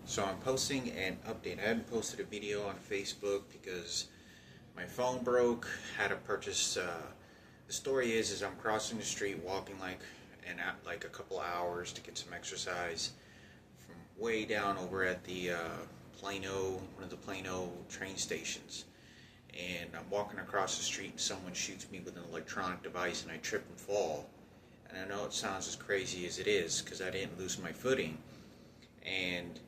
So I'm posting an update. I hadn't posted a video on Facebook because my phone broke. Had to purchase. The story is I'm crossing the street, walking like a couple hours to get some exercise from way down over at the Plano, one of the Plano train stations. And I'm walking across the street, and someone shoots me with an electronic device, and I trip and fall. And I know it sounds as crazy as it is because I didn't lose my footing. And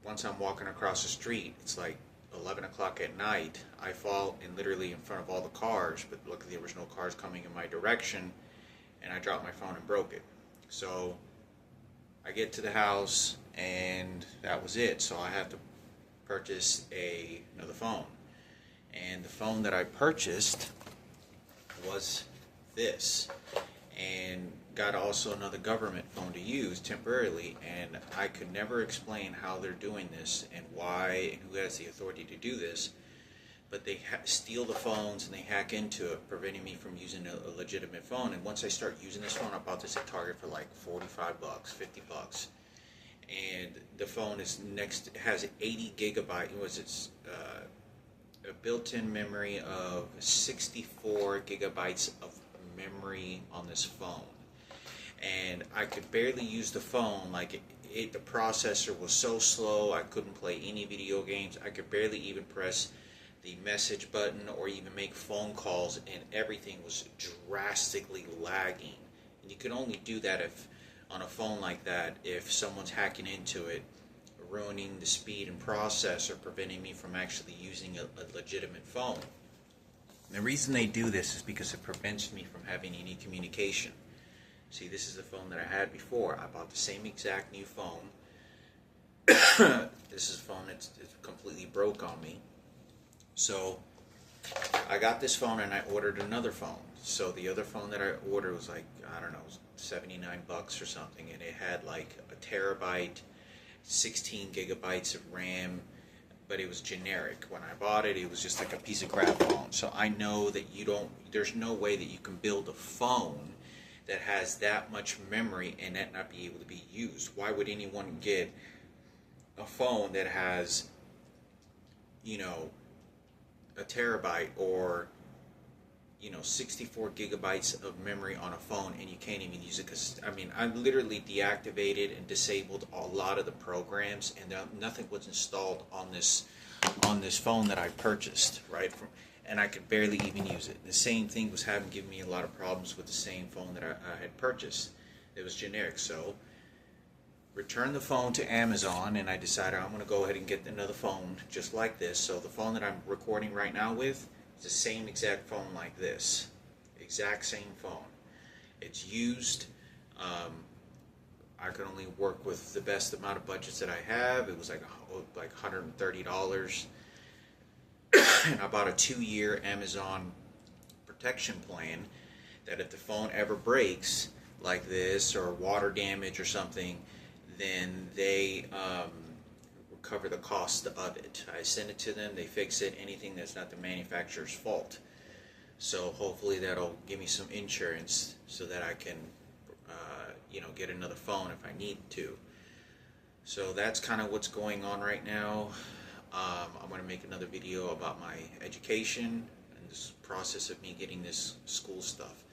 once I'm walking across the street, it's like 11 o'clock at night. I fall and literally in front of all the cars, but luckily there was no cars coming in my direction, and I dropped my phone and broke it. So I get to the house, and that was it. So I have to purchase another phone. And the phone that I purchased was this. And got also another government phone to use temporarily, and I could never explain how they're doing this and why and who has the authority to do this, but they steal the phones and they hack into it, preventing me from using a legitimate phone. And once I start using this phone, I bought this at Target for like 45 bucks, 50 bucks, and the phone has 80 gigabyte. It's a built-in memory of 64 gigabytes of memory on this phone, and I could barely use the phone. The processor was so slow, I couldn't play any video games. I could barely even press the message button or even make phone calls, and everything was drastically lagging. And you can only do that if on a phone like that if someone's hacking into it, ruining the speed and processor, preventing me from actually using a legitimate phone. The reason they do this is because it prevents me from having any communication. See, this is the phone that I had before. I bought the same exact new phone. This is a phone that's completely broke on me. So I got this phone and I ordered another phone. So the other phone that I ordered was like, I don't know, 79 bucks or something, and it had like a terabyte, 16 gigabytes of RAM, but it was generic. When I bought it, it was just like a piece of crap phone. So I know that there's no way that you can build a phone that has that much memory and that not be able to be used. Why would anyone get a phone that has, a terabyte or 64 gigabytes of memory on a phone, and you can't even use it? Because I literally deactivated and disabled a lot of the programs, and nothing was installed on this phone that I purchased, right? And I could barely even use it. The same thing was giving me a lot of problems with the same phone that I had purchased. It was generic. So returned the phone to Amazon, and I decided I'm going to go ahead and get another phone just like this. So the phone that I'm recording right now with, it's the same exact phone like this. Exact same phone. It's used. I could only work with the best amount of budgets that I have. It was like $130. And I bought a 2-year Amazon protection plan that if the phone ever breaks like this or water damage or something, then they cover the cost of it. I send it to them, they fix it, anything that's not the manufacturer's fault. So hopefully that'll give me some insurance so that I can get another phone if I need to. So that's kind of what's going on right now. I'm going to make another video about my education and this process of me getting this school stuff.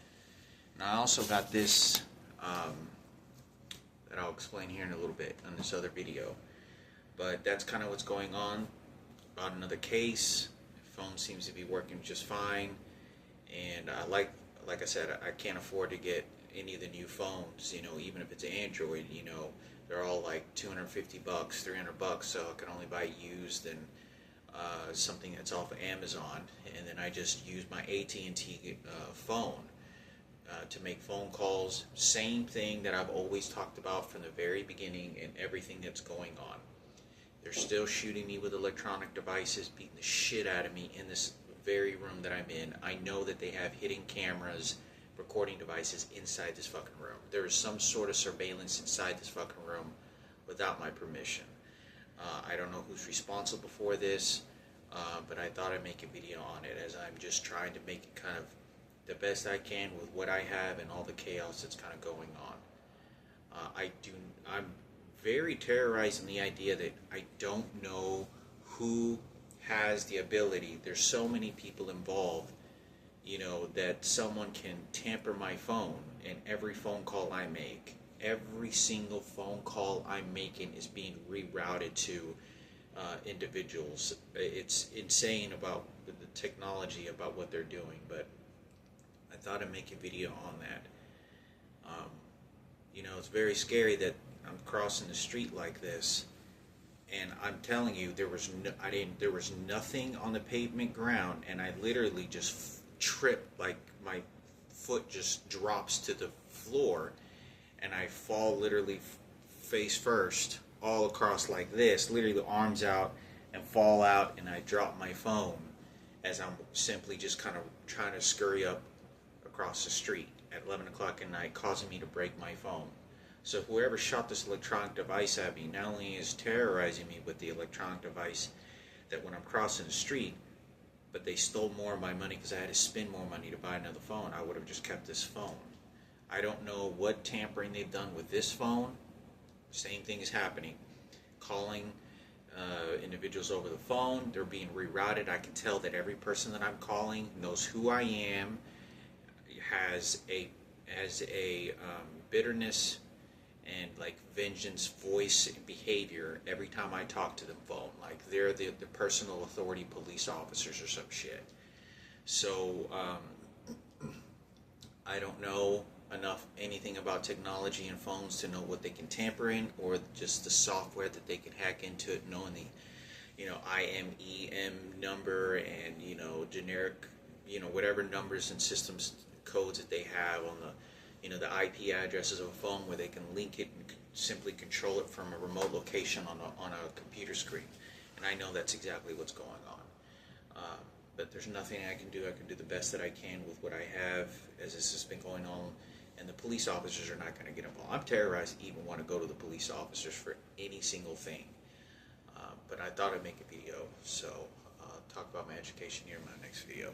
And I also got this that I'll explain here in a little bit on this other video. But that's kind of what's going on. About another case. The phone seems to be working just fine. And like I said, I can't afford to get any of the new phones. Even if it's Android, they're all like 250 bucks, 300 bucks. So I can only buy used and something that's off of Amazon. And then I just use my AT&T phone to make phone calls. Same thing that I've always talked about from the very beginning and everything that's going on. They're still shooting me with electronic devices, beating the shit out of me in this very room that I'm in. I know that they have hidden cameras, recording devices inside this fucking room. There is some sort of surveillance inside this fucking room without my permission. I don't know who's responsible for this, but I thought I'd make a video on it as I'm just trying to make it kind of the best I can with what I have and all the chaos that's kind of going on. I'm very terrorized in the idea that I don't know who has the ability. There's so many people involved, that someone can tamper my phone, and every phone call I make, every single phone call I'm making is being rerouted to individuals. It's insane about the technology, about what they're doing, but I thought I'd make a video on that. Um, it's very scary that I'm crossing the street like this, and I'm telling you, there was nothing on the pavement ground, and I literally just tripped, like my foot just drops to the floor, and I fall literally face first, all across like this, literally arms out, and fall out, and I drop my phone as I'm simply just kind of trying to scurry up across the street at 11 o'clock at night, causing me to break my phone. So whoever shot this electronic device at me not only is terrorizing me with the electronic device that when I'm crossing the street, but they stole more of my money because I had to spend more money to buy another phone. I would have just kept this phone. I don't know what tampering they've done with this phone. Same thing is happening. Calling individuals over the phone, they're being rerouted. I can tell that every person that I'm calling knows who I am, has a bitterness and like vengeance voice and behavior every time I talk to them phone, like they're the personal authority police officers or some shit. So I don't know anything about technology and phones to know what they can tamper in, or just the software that they can hack into it, knowing the IMEM number and generic whatever numbers and systems codes that they have on the the IP addresses of a phone, where they can link it and simply control it from a remote location on a computer screen. And I know that's exactly what's going on. But there's nothing I can do. I can do the best that I can with what I have, as this has been going on. And the police officers are not going to get involved. I'm terrorized to even want to go to the police officers for any single thing. But I thought I'd make a video, so I'll talk about my education here in my next video.